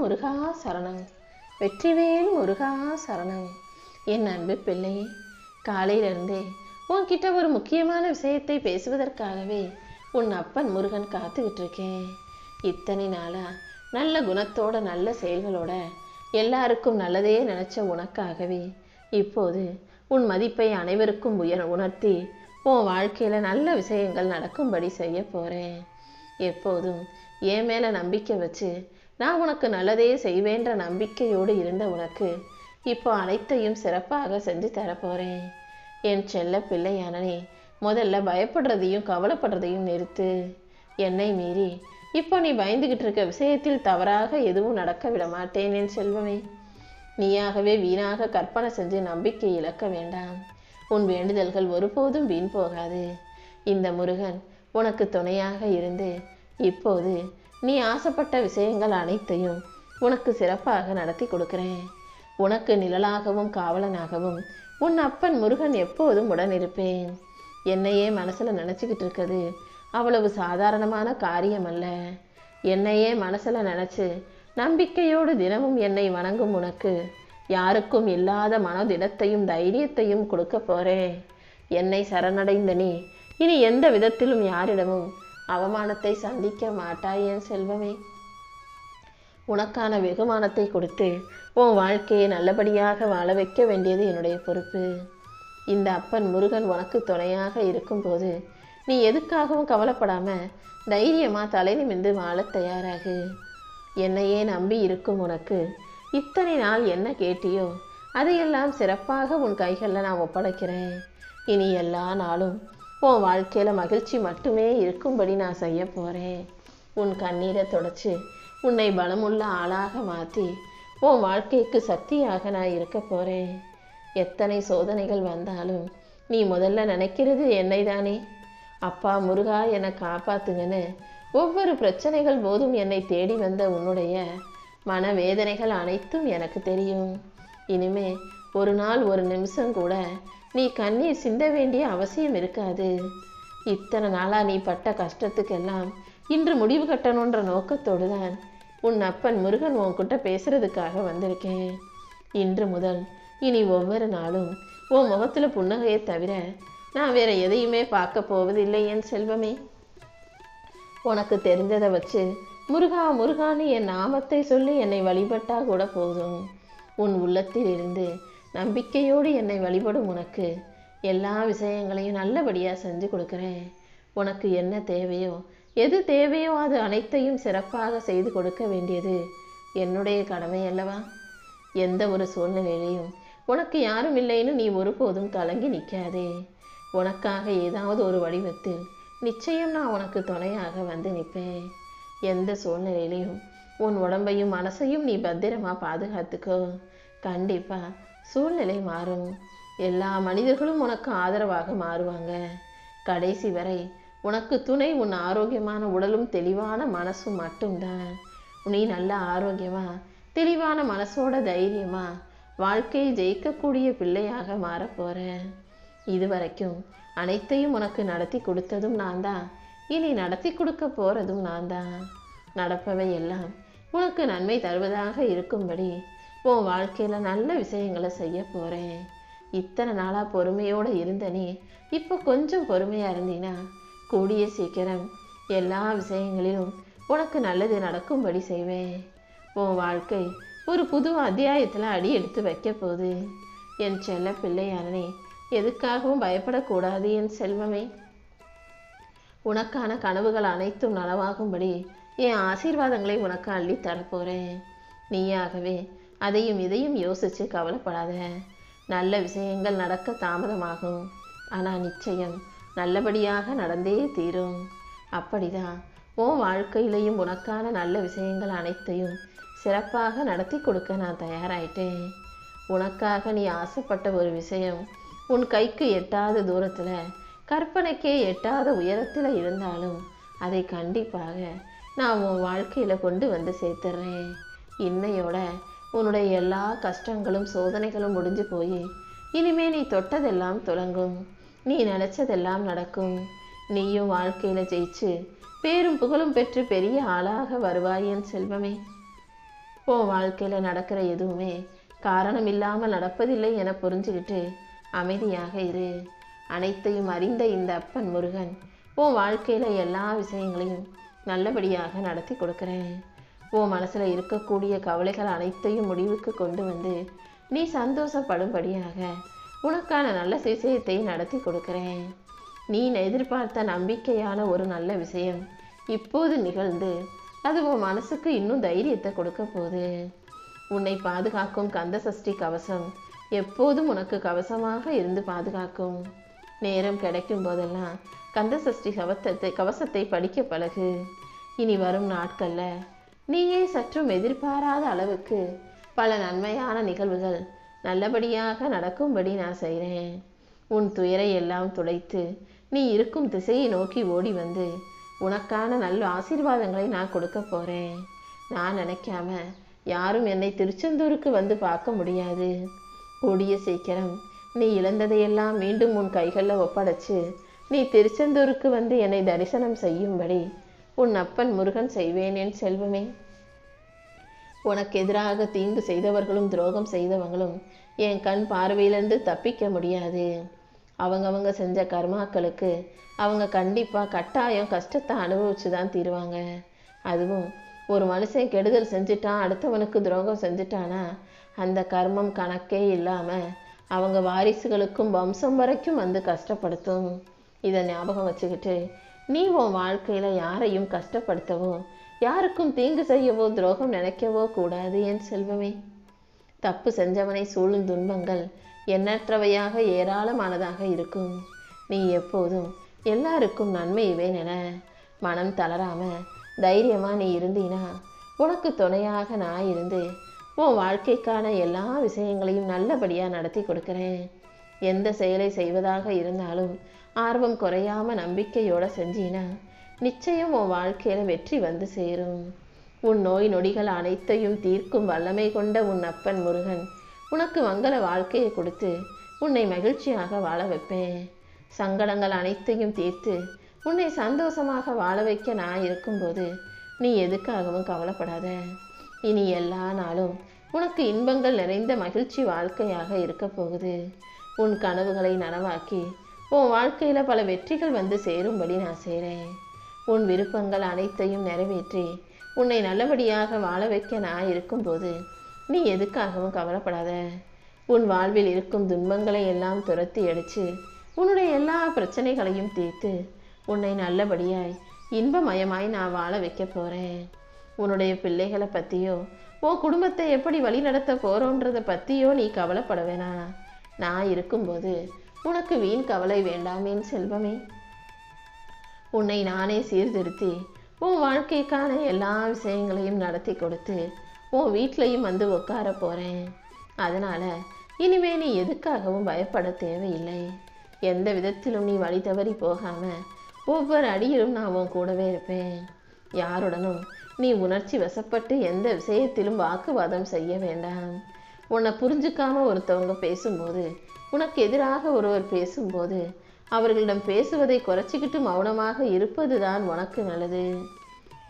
முருகா சரணம். வெற்றிவேல் முருகா சரணம். என் அன்பு பிள்ளையே, காலையிலிருந்தே உன்கிட்ட ஒரு முக்கியமான விஷயத்தை பேசுவதற்காகவே உன் அப்பன் முருகன் காத்துக்கிட்டு இருக்கேன். இத்தனை நாளா நல்ல குணத்தோட நல்ல செயல்களோட எல்லாருக்கும் நல்லதே நினைச்ச உனக்காகவே இப்போது உன் மதிப்பை அனைவருக்கும் உணர்த்தி உன் வாழ்க்கையில நல்ல விஷயங்கள் நடக்கும்படி செய்ய போறேன். எப்போதும் என் மேல நம்பிக்கை வச்சு நான் உனக்கு நல்லதே செய்வேன்ற நம்பிக்கையோடு இருந்த உனக்கு இப்போ அனைத்தையும் சிறப்பாக செஞ்சு தரப்போறேன். என் செல்ல பிள்ளையானே, முதல்ல பயப்படுறதையும் கவலைப்படுறதையும் நிறுத்து. என்னை மீறி இப்போ நீ பயந்துகிட்டு இருக்க விஷயத்தில் தவறாக எதுவும் நடக்க விட மாட்டேன் என் செல்வமே. நீயாகவே வீணாக கற்பனை செஞ்சு நம்பிக்கை இழக்க வேண்டாம். உன் வேண்டுதல்கள் ஒருபோதும் வீண் போகாது. இந்த முருகன் உனக்கு துணையாக இருந்து இப்போது நீ ஆசைப்பட்ட விஷயங்கள் அனைத்தையும் உனக்கு சிறப்பாக நடத்தி கொடுக்கிறேன். உனக்கு நிழலாகவும் காவலனாகவும் உன் அப்பன் முருகன் எப்போதும் உடன் இருப்பேன். என்னையே மனசுல நினைச்சுக்கிட்டு இருக்கிறது அவ்வளவு சாதாரணமான காரியம் அல்ல. என்னையே மனசுல நினைச்சு நம்பிக்கையோடு தினமும் என்னை வணங்கும் உனக்கு யாருக்கும் இல்லாத மனதிடத்தையும் தைரியத்தையும் கொடுக்க போறேன். என்னை சரணடைந்த நீ இனி எந்த விதத்திலும் யாரிடமும் அவமானத்தை சந்திக்க மாட்டாய் என் செல்வமே. உனக்கான வெகுமானத்தை கொடுத்து உன் வாழ்க்கையை நல்லபடியாக வாழ வைக்க வேண்டியது என்னுடைய பொறுப்பு. இந்த அப்பன் முருகன் உனக்கு துணையாக இருக்கும்போது நீ எதுக்காகவும் கவலைப்படாம தைரியமா தலை நிமிர்ந்து வாழ தயாராகு. என்னையே நம்பி இருக்கும் உனக்கு இத்தனை நாள் என்ன கேட்டியோ அதையெல்லாம் சிறப்பாக உன் கைகளில் நான் ஒப்படைக்கிறேன். இனி எல்லா நாளும் உன் வாழ்க்கையில மகிழ்ச்சி மட்டுமே இருக்கும்படி நான் செய்ய போறேன். உன் கண்ணீரை தொடச்சு உன்னை பலமுள்ள ஆளாக மாற்றி உன் வாழ்க்கைக்கு சக்தியாக நான் இருக்க போறேன். எத்தனை சோதனைகள் வந்தாலும் நீ முதல்ல நினைக்கிறது என்னை தானே. அப்பா முருகா என்னை காப்பாத்துங்கன்னு ஒவ்வொரு பிரச்சனைகள் போதும் என்னை தேடி வந்த உன்னுடைய மனவேதனைகள் அனைத்தும் எனக்கு தெரியும். இனிமே ஒரு நாள் ஒரு நிமிஷம் கூட நீ கண்ணீர் சிந்த வேண்டிய அவசியம் இருக்காது. இத்தனை நாளா நீ பட்ட கஷ்டத்துக்கெல்லாம் இன்று முடிவு கட்டணுன்ற நோக்கத்தோடு தான் உன் அப்பன் முருகன் உன்கிட்ட பேசுறதுக்காக வந்திருக்கேன். இன்று முதல் இனி ஒவ்வொரு நாளும் உன் முகத்துல புன்னகையை தவிர நான் வேற எதையுமே பார்க்க போவதில்லை என் செல்வமே. உனக்கு தெரிஞ்சதை வச்சு முருகா முருகான்னு என் நாமத்தை சொல்லி என்னை வழிபட்டா கூட போதும். உன் உள்ளத்தில் இருந்து நம்பிக்கையோடு என்னை வழிபடும் உனக்கு எல்லா விஷயங்களையும் நல்லபடியாக செஞ்சு கொடுக்குறேன். உனக்கு என்ன தேவையோ எது தேவையோ அது அனைத்தையும் சிறப்பாக செய்து கொடுக்க வேண்டியது என்னுடைய கடமை அல்லவா. எந்த ஒரு சூழ்நிலையிலையும் உனக்கு யாரும் இல்லைன்னு நீ ஒருபோதும் கலங்கி நிற்காதே. உனக்காக ஏதாவது ஒரு வடிவத்தில் நிச்சயம் நான் உனக்கு துணையாக வந்து நிற்பேன். எந்த சூழ்நிலையிலையும் உன் உடம்பையும் மனசையும் நீ பத்திரமா பாதுகாத்துக்கோ. கண்டிப்பா சூழ்நிலை மாறும். எல்லா மனிதர்களும் உனக்கு ஆதரவாக மாறுவாங்க. கடைசி வரை உனக்கு துணை உன் ஆரோக்கியமான உடலும் தெளிவான மனசும் மட்டும்தான். நீ நல்ல ஆரோக்கியமா தெளிவான மனசோட தைரியமா வாழ்க்கையை ஜெயிக்கக்கூடிய பிள்ளையாக மாறப்போற. இதுவரைக்கும் அனைத்தையும் உனக்கு நடத்தி கொடுத்ததும் நான் தான். இனி நடத்தி கொடுக்க போறதும் நான் தான். நடப்பவை எல்லாம் உனக்கு நன்மை தருவதாக இருக்கும்படி உன் வாழ்க்கையில நல்ல விஷயங்களை செய்ய போறேன். இத்தனை நாளா பொறுமையோடு இருந்த நீ இப்போ கொஞ்சம் பொறுமையா இருந்தீனா கூடிய சீக்கிரம் எல்லா விஷயங்களிலும் உனக்கு நல்லது நடக்கும்படி செய்வேன். உன் வாழ்க்கை ஒரு புது அத்தியாயத்துல அடி எடுத்து வைக்க போகுது. என் செல்ல பிள்ளையானே, எதுக்காகவும் பயப்படக்கூடாது என் செல்வமே. உனக்கான கனவுகள் அனைத்தும் நனவாகும்படி என் ஆசீர்வாதங்களை உனக்கு அள்ளி தரப்போறேன். நீயாகவே அதையும் இதையும் யோசிச்சு கவலைப்படாத. நல்ல விஷயங்கள் நடக்க தாமதமாகும், ஆனால் நிச்சயம் நல்லபடியாக நடந்தே தீரும். அப்படிதான் உன் வாழ்க்கையிலையும் உனக்கான நல்ல விஷயங்கள் அனைத்தையும் சிறப்பாக நடத்தி கொடுக்க நான் தயாராயிட்டேன். உனக்காக நீ ஆசைப்பட்ட ஒரு விஷயம் உன் கைக்கு எட்டாத தூரத்துல கற்பனைக்கே எட்டாத உயரத்துல இருந்தாலும் அதை கண்டிப்பாக நான் உன் வாழ்க்கையில கொண்டு வந்து சேர்த்துறேன். இன்னையோட உன்னுடைய எல்லா கஷ்டங்களும் சோதனைகளும் முடிஞ்சு போய் இனிமே நீ தொட்டதெல்லாம் தொடங்கும். நீ நினைச்சதெல்லாம் நடக்கும். நீயும் வாழ்க்கையில ஜெயிச்சு பேரும் புகழும் பெற்று பெரிய ஆளாக வருவாய் என் செல்வமே. உன் வாழ்க்கையில் நடக்கிற எதுவுமே காரணம் இல்லாமல் நடப்பதில்லை என புரிஞ்சுக்கிட்டு அமைதியாக இரு. அனைத்தையும் அறிந்த இந்த அப்பன் முருகன் உன் வாழ்க்கையில் எல்லா விஷயங்களையும் நல்லபடியாக நடத்தி கொடுக்குறேன். உன் மனசில் இருக்கக்கூடிய கவலைகள் அனைத்தையும் முடிவுக்கு கொண்டு வந்து நீ சந்தோஷப்படும்படியாக உனக்கான நல்ல விஷயத்தை நடத்தி கொடுக்குறேன். நீ எதிர்பார்த்த நம்பிக்கையான ஒரு நல்ல விஷயம் இப்போது நிகழ்ந்து அது உன் மனசுக்கு இன்னும் தைரியத்தை கொடுக்க போகுது. உன்னை பாதுகாக்கும் கந்த சஷ்டி கவசம் எப்போதும் உனக்கு கவசமாக இருந்து பாதுகாக்கும். நேரம் கிடைக்கும் போதெல்லாம் கந்த சஷ்டி கவசத்தை படிக்க பழகு. இனி வரும் நாட்களில் நீயே சற்றும் எதிர்பாராத அளவுக்கு பல நன்மையான நிகழ்வுகள் நல்லபடியாக நடக்கும்படி நான் செய்கிறேன். உன் துயரை எல்லாம் துடைத்து நீ இருக்கும் திசையை நோக்கி ஓடி வந்து உனக்கான நல்ல ஆசீர்வாதங்களை நான் கொடுக்க போகிறேன். நான் நினைக்காம யாரும் என்னை திருச்செந்தூருக்கு வந்து பார்க்க முடியாது. கூடிய சீக்கிரம் நீ இழந்ததையெல்லாம் மீண்டும் உன் கைகளில் ஒப்படைச்சு நீ திருச்செந்தூருக்கு வந்து என்னை தரிசனம் செய்யும்படி உன் அப்பன் முருகன் செய்வேன் என் செல்வமே. உனக்கு எதிராக தீங்கு செய்தவர்களும் துரோகம் செய்தவங்களும் என் கண் பார்வையிலிருந்து தப்பிக்க முடியாது. அவங்கவங்க செஞ்ச கர்மாக்களுக்கு அவங்க கண்டிப்பாக கட்டாயம் கஷ்டத்தை அனுபவிச்சு தான் தீருவாங்க. அதுவும் ஒரு மனுஷன் கெடுதல் செஞ்சுட்டான், அடுத்தவனுக்கு துரோகம் செஞ்சுட்டானா அந்த கர்மம் கணக்கே இல்லாமல் அவங்க வாரிசுகளுக்கும் வம்சம் வரைக்கும் வந்து கஷ்டப்படுத்தும். இதை ஞாபகம் வச்சுக்கிட்டு நீ உன் வாழ்க்கையில் யாரையும் கஷ்டப்படுத்தவோ யாருக்கும் தீங்கு செய்யவோ துரோகம் நினைக்கவோ கூடாது என் செல்வமே. தப்பு செஞ்சவனை சூழும் துன்பங்கள் எண்ணற்றவையாக ஏராளமானதாக இருக்கும். நீ எப்போதும் எல்லாருக்கும் நன்மையுவேன் என மனம் தளராம தைரியமா நீ இருந்தீனா உனக்கு துணையாக நான் இருந்து உன் வாழ்க்கைக்கான எல்லா விஷயங்களையும் நல்லபடியாக நடத்தி கொடுக்குறேன். எந்த செயலை செய்வதாக இருந்தாலும் ஆர்வம் குறையாம நம்பிக்கையோட செஞ்சீனா நிச்சயம் உன் வாழ்க்கையில் வெற்றி வந்து சேரும். உன் நோய் நொடிகள் அனைத்தையும் தீர்க்கும் வல்லமை கொண்ட உன் அப்பன் முருகன் உனக்கு மங்கள வாழ்க்கையை கொடுத்து உன்னை மகிழ்ச்சியாக வாழ வைப்பேன். சங்கடங்கள் அனைத்தையும் தீர்த்து உன்னை சந்தோஷமாக வாழ வைக்க நான் இருக்கும்போது நீ எதுக்காகவும் கவலைப்படாத. இனி எல்லா நாளும் உனக்கு இன்பங்கள் நிறைந்த மகிழ்ச்சி வாழ்க்கையாக இருக்க போகுது. உன் கனவுகளை நனவாக்கி உன் வாழ்க்கையில் பல வெற்றிகள் வந்து சேரும்படி நான் செய்கிறேன். உன் விருப்பங்கள் அனைத்தையும் நிறைவேற்றி உன்னை நல்லபடியாக வாழ வைக்க நான் இருக்கும்போது நீ எதுக்காகவும் கவலைப்படாத. உன் வாழ்வில் இருக்கும் துன்பங்களை எல்லாம் துரத்தி அடித்து உன்னுடைய எல்லா பிரச்சனைகளையும் தீர்த்து உன்னை நல்லபடியாய் இன்பமயமாய் நான் வாழ வைக்க போகிறேன். உன்னுடைய பிள்ளைகளை பற்றியோ உன் குடும்பத்தை எப்படி வழி நடத்த போகிறோன்றதை பற்றியோ நீ கவலைப்பட வேணாம். நான் இருக்கும்போது உனக்கு வீண் கவலை வேண்டாம் என் செல்வமே. உன்னை நானே சீர்திருத்தி உன் வாழ்க்கைக்கான எல்லா விஷயங்களையும் நடத்தி கொடுத்து உன் வீட்லையும் வந்து உட்கார போகிறேன். அதனால் இனிமே நீ எதுக்காகவும் பயப்பட தேவையில்லை. எந்த விதத்திலும் நீ வழி தவறி போகாமல் ஒவ்வொரு அடியிலும் நான் உன் கூடவே இருப்பேன். யாருடனும் நீ உணர்ச்சி வசப்பட்டு எந்த விஷயத்திலும் வாக்குவாதம் செய்ய வேண்டாம். உன்னை புரிஞ்சுக்காம ஒருத்தவங்க பேசும்போது உனக்கு எதிராக ஒருவர் பேசும்போது அவர்களிடம் பேசுவதை குறைச்சிக்கிட்டு மௌனமாக இருப்பது தான் உனக்கு நல்லது.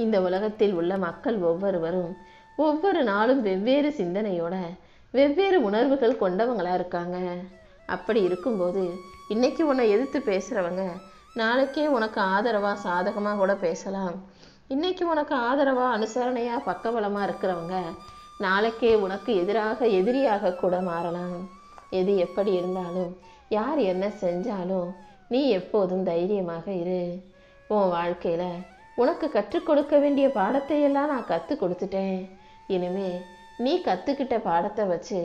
இந்த உலகத்தில் உள்ள மக்கள் ஒவ்வொருவரும் ஒவ்வொரு நாளும் வெவ்வேறு சிந்தனையோட வெவ்வேறு உணர்வுகள் கொண்டவங்களா இருக்காங்க. அப்படி இருக்கும்போது இன்னைக்கு உன்னை எதிர்த்து பேசுகிறவங்க நாளைக்கே உனக்கு ஆதரவாக சாதகமாக கூட பேசலாம். இன்னைக்கு உனக்கு ஆதரவாக அனுசரணையாக பக்கபலமாக இருக்கிறவங்க நாளைக்கே உனக்கு எதிராக எதிரியாக கூட மாறலாம். எது எப்படி இருந்தாலும் யார் என்ன செஞ்சாலும் நீ எப்போதும் தைரியமாக இரு. உன் வாழ்க்கையில் உனக்கு கற்றுக் கொடுக்க வேண்டிய பாடத்தை எல்லாம் நான் கற்றுக் கொடுத்துட்டேன். இனிமே நீ கற்றுக்கிட்ட பாடத்தை வச்சு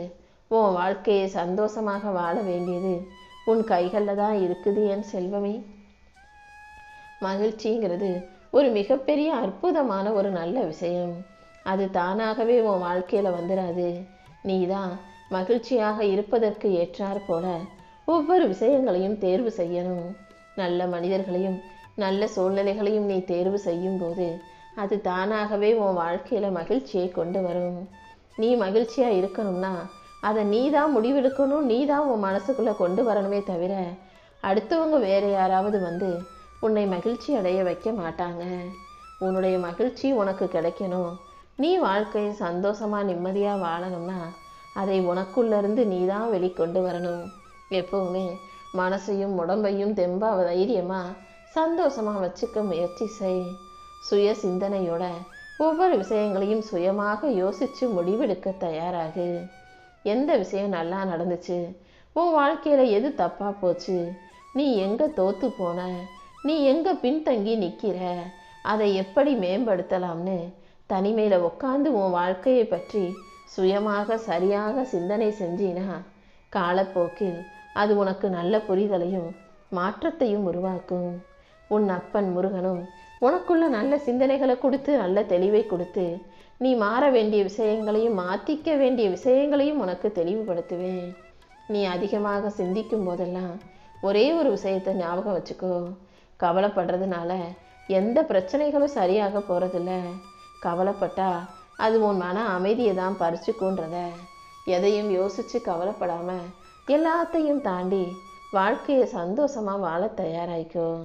உன் வாழ்க்கையை சந்தோஷமாக வாழ வேண்டியது உன் கைகளில் தான் இருக்குது என் செல்வமே. மகிழ்ச்சிங்கிறது ஒரு மிகப்பெரிய அற்புதமான ஒரு நல்ல விஷயம். அது தானாகவே உன் வாழ்க்கையில் வந்துடாது. நீ தான் மகிழ்ச்சியாக இருப்பதற்கு ஏற்றாற் போல ஒவ்வொரு விஷயங்களையும் தேர்வு செய்யணும். நல்ல மனிதர்களையும் நல்ல சூழ்நிலைகளையும் நீ தேர்வு செய்யும் போது அது தானாகவே உன் வாழ்க்கையில் மகிழ்ச்சியை கொண்டு வரும். நீ மகிழ்ச்சியாக இருக்கணும்னா அதை நீ தான் முடிவெடுக்கணும், நீ தான் உன் மனசுக்குள்ளே கொண்டு வரணுமே தவிர அடுத்தவங்க வேறு யாராவது வந்து உன்னை மகிழ்ச்சி அடைய வைக்க மாட்டாங்க. உன்னுடைய மகிழ்ச்சி உனக்கு கிடைக்கணும், நீ வாழ்க்கையை சந்தோஷமாக நிம்மதியாக வாழணும்னா அதை உனக்குள்ளேருந்து நீ தான் வெளிக்கொண்டு வரணும். எப்போவுமே மனசையும் உடம்பையும் தெம்பாக தைரியமாக சந்தோஷமாக வச்சுக்க முயற்சி செய். சுய சிந்தனையோட ஒவ்வொரு விஷயங்களையும் சுயமாக யோசித்து முடிவெடுக்க தயாராகு. எந்த விஷயம் நல்லா நடந்துச்சு, உன் வாழ்க்கையில் எது தப்பாக போச்சு, நீ எங்கே தோற்று போன, நீ எங்கே பின்தங்கி நிற்கிற, அதை எப்படி மேம்படுத்தலாம்னு தனிமையில் உட்காந்து உன் வாழ்க்கையை பற்றி சுயமாக சரியாக சிந்தனை செஞ்சினா காலப்போக்கில் அது உனக்கு நல்ல புரிதலையும் மாற்றத்தையும் உருவாக்கும். உன் அப்பன் முருகனும் உனக்குள்ள நல்ல சிந்தனைகளை கொடுத்து நல்ல தெளிவை கொடுத்து நீ மாற வேண்டிய விஷயங்களையும் மாற்றிக்க வேண்டிய விஷயங்களையும் உனக்கு தெளிவுபடுத்துவேன். நீ அதிகமாக சிந்திக்கும் போதெல்லாம் ஒரே ஒரு விஷயத்தை ஞாபகம் வச்சுக்கோ. கவலைப்படுறதுனால எந்த பிரச்சனைகளும் சரியாக போகிறதில்ல. கவலைப்பட்டா அது உன் மன அமைதியை தான் பறிச்சுக்குன்றத எதையும் யோசித்து கவலைப்படாமல் எல்லாத்தையும் தாண்டி வாழ்க்கையை சந்தோஷமாக வாழ தயாராயிக்கோ.